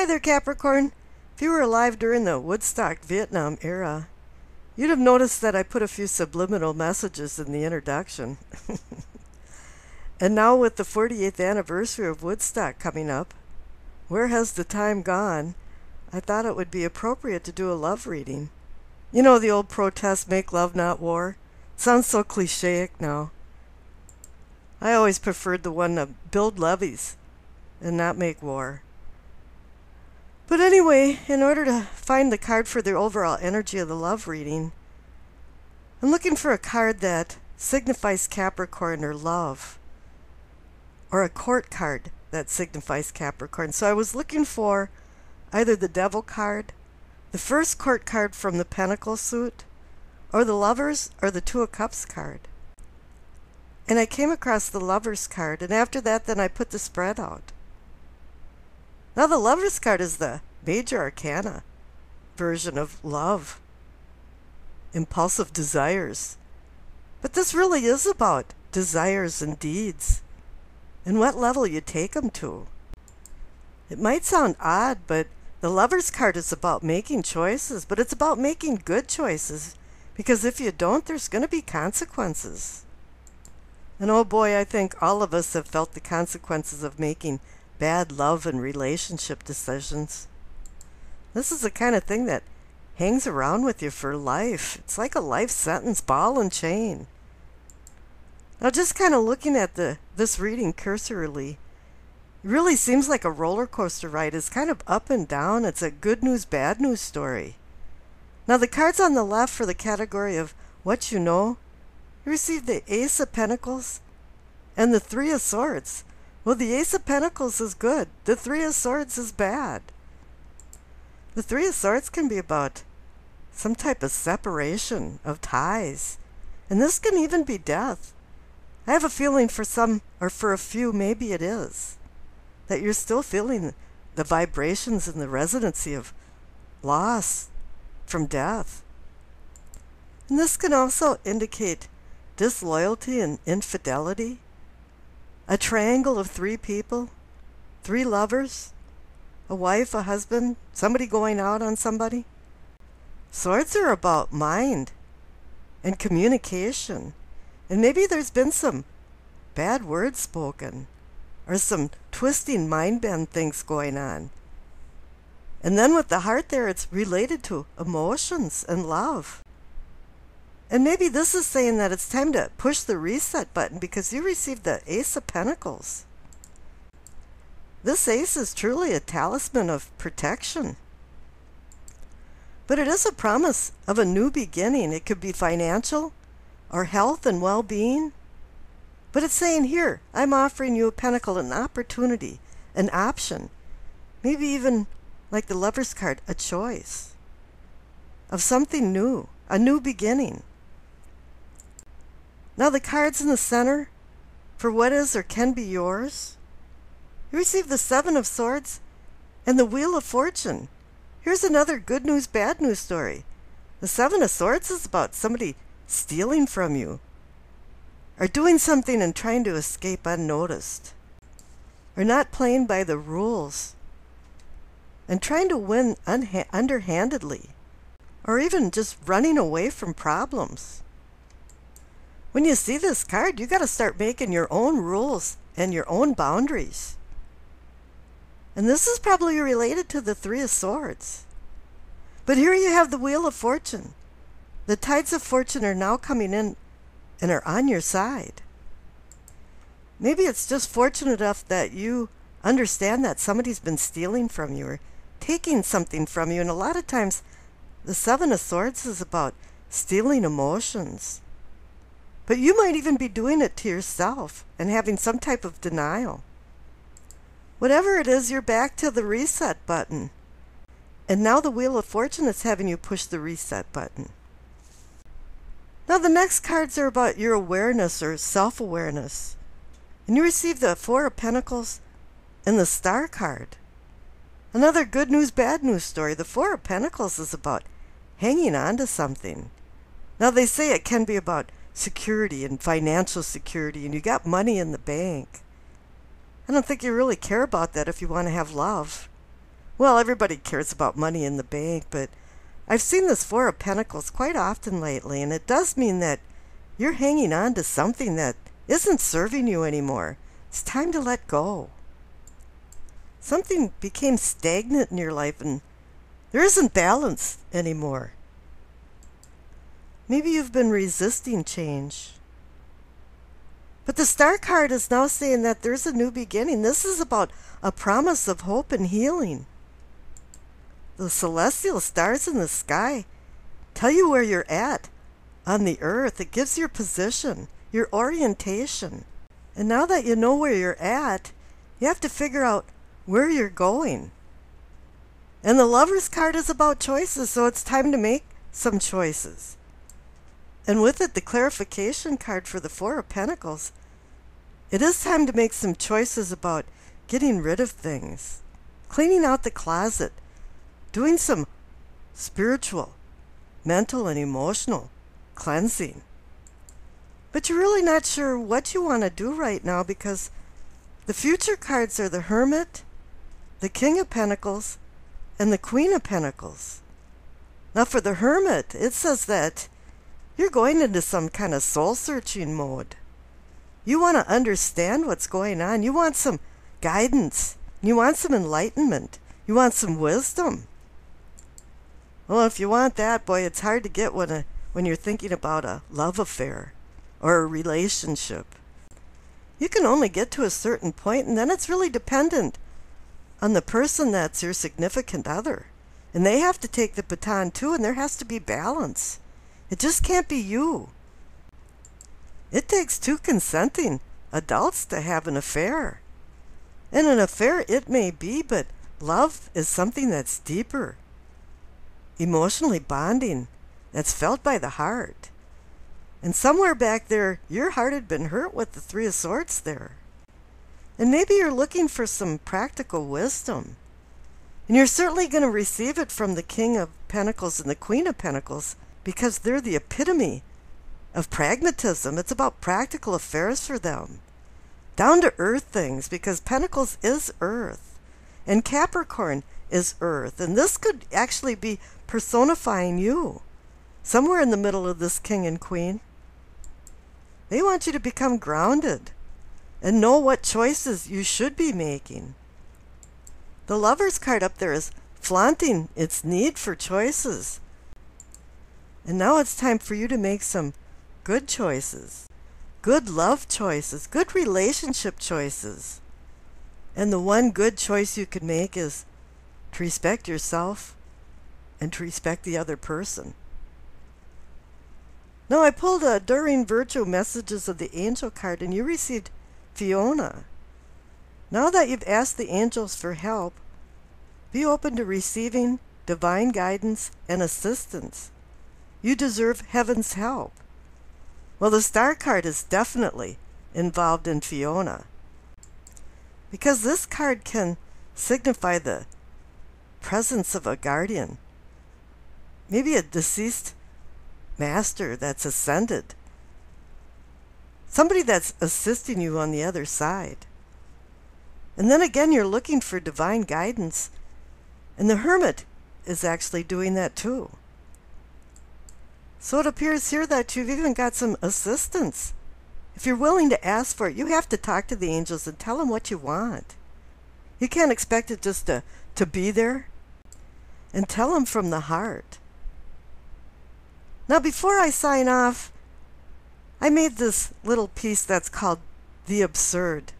Hi there, Capricorn. If you were alive during the Woodstock Vietnam era, you'd have noticed that I put a few subliminal messages in the introduction. And now with the 48th anniversary of Woodstock coming up, where has the time gone? I thought it would be appropriate to do a love reading. You know the old protest, make love not war? Sounds so clichéic now. I always preferred the one to build levees and not make war. But anyway, in order to find the card for the overall energy of the love reading, I'm looking for a card that signifies Capricorn or love, or a court card that signifies Capricorn. So I was looking for either the Devil card, the first court card from the Pentacle suit, or the Lovers or the Two of Cups card. And I came across the Lovers card, and after that then I put the spread out. Now the Lovers card is the major arcana version of love, impulsive desires. But this really is about desires and deeds, and what level you take them to. It might sound odd, but the Lovers card is about making choices, but it's about making good choices, because if you don't, there's going to be consequences. And oh boy, I think all of us have felt the consequences of making bad love and relationship decisions. This is the kind of thing that hangs around with you for life. It's like a life sentence, ball and chain. Now just kind of looking at this reading cursorily, it really seems like a roller coaster ride. It's kind of up and down. It's a good news, bad news story. Now the cards on the left for the category of what you know, you receive the Ace of Pentacles and the Three of Swords. Well, the Ace of Pentacles is good. The Three of Swords is bad. The Three of Swords can be about some type of separation of ties. And this can even be death. I have a feeling for some, or for a few, maybe it is, that you're still feeling the vibrations and the resonancy of loss from death. And this can also indicate disloyalty and infidelity. A triangle of three people, three lovers, a wife, a husband, somebody going out on somebody. Swords are about mind and communication. And maybe there's been some bad words spoken or some twisting mind bend things going on. And then with the heart there, it's related to emotions and love. And maybe this is saying that it's time to push the reset button because you received the Ace of Pentacles. This ace is truly a talisman of protection. But it is a promise of a new beginning. It could be financial or health and well-being. But it's saying here, I'm offering you a pentacle, an opportunity, an option. Maybe even, like the Lover's card, a choice of something new, a new beginning. Now the cards in the center for what is or can be yours. You receive the Seven of Swords and the Wheel of Fortune. Here's another good news, bad news story. The Seven of Swords is about somebody stealing from you, or doing something and trying to escape unnoticed, or not playing by the rules, and trying to win underhandedly, or even just running away from problems. When you see this card, you got to start making your own rules and your own boundaries. And this is probably related to the Three of Swords. But here you have the Wheel of Fortune. The tides of fortune are now coming in and are on your side. Maybe it's just fortunate enough that you understand that somebody's been stealing from you or taking something from you. And a lot of times the Seven of Swords is about stealing emotions. But you might even be doing it to yourself and having some type of denial. Whatever it is, you're back to the reset button. And now the Wheel of Fortune is having you push the reset button. Now the next cards are about your awareness or self-awareness. And you receive the Four of Pentacles and the Star card. Another good news, bad news story. The Four of Pentacles is about hanging on to something. Now they say it can be about security and financial security, and you got money in the bank. I don't think you really care about that if you want to have love. Well, everybody cares about money in the bank, but I've seen this Four of Pentacles quite often lately, and it does mean that you're hanging on to something that isn't serving you anymore. It's time to let go. Something became stagnant in your life and there isn't balance anymore. Maybe you've been resisting change. But the Star card is now saying that there's a new beginning. This is about a promise of hope and healing. The celestial stars in the sky tell you where you're at on the earth. It gives your position, your orientation. And now that you know where you're at, you have to figure out where you're going. And the Lover's card is about choices, so it's time to make some choices. And with it, the clarification card for the Four of Pentacles. It is time to make some choices about getting rid of things, cleaning out the closet, doing some spiritual, mental, and emotional cleansing. But you're really not sure what you want to do right now because the future cards are the Hermit, the King of Pentacles, and the Queen of Pentacles. Now for the Hermit, it says that you're going into some kind of soul-searching mode. You want to understand what's going on. You want some guidance. You want some enlightenment. You want some wisdom. Well, if you want that, boy, it's hard to get when you're thinking about a love affair or a relationship. You can only get to a certain point, and then it's really dependent on the person that's your significant other. And they have to take the baton too, and there has to be balance. It just can't be you. It takes two consenting adults to have an affair. And an affair it may be, but love is something that's deeper. Emotionally bonding, that's felt by the heart. And somewhere back there, your heart had been hurt with the Three of Swords there. And maybe you're looking for some practical wisdom. And you're certainly going to receive it from the King of Pentacles and the Queen of Pentacles because they're the epitome of pragmatism. It's about practical affairs for them. Down to earth things, because Pentacles is earth. And Capricorn is earth. And this could actually be personifying you. Somewhere in the middle of this King and Queen. They want you to become grounded and know what choices you should be making. The Lover's card up there is flaunting its need for choices. And now it's time for you to make some good choices, good love choices, good relationship choices. And the one good choice you can make is to respect yourself and to respect the other person. Now I pulled a During Virtue Messages of the Angel card and you received Fiona. Now that you've asked the angels for help, be open to receiving divine guidance and assistance. You deserve heaven's help. Well, the Star card is definitely involved in Fiona, because this card can signify the presence of a guardian, maybe a deceased master that's ascended, somebody that's assisting you on the other side. And then again, you're looking for divine guidance, and the Hermit is actually doing that too. So it appears here that you've even got some assistance. If you're willing to ask for it, you have to talk to the angels and tell them what you want. You can't expect it just to be there. And tell them from the heart. Now, before I sign off, I made this little piece that's called The Absurd.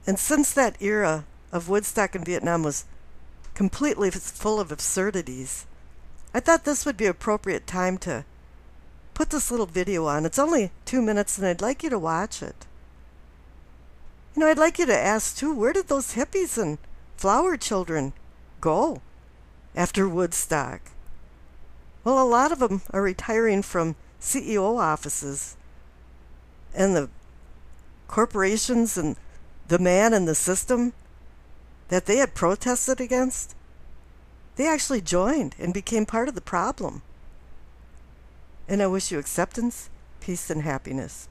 And since that era of Woodstock in Vietnam was completely full of absurdities, I thought this would be an appropriate time to put this little video on. It's only 2 minutes and I'd like you to watch it. You know, I'd like you to ask too, where did those hippies and flower children go after Woodstock? Well, a lot of them are retiring from CEO offices, and the corporations and the man and the system that they had protested against, they actually joined and became part of the problem. And I wish you acceptance, peace, and happiness.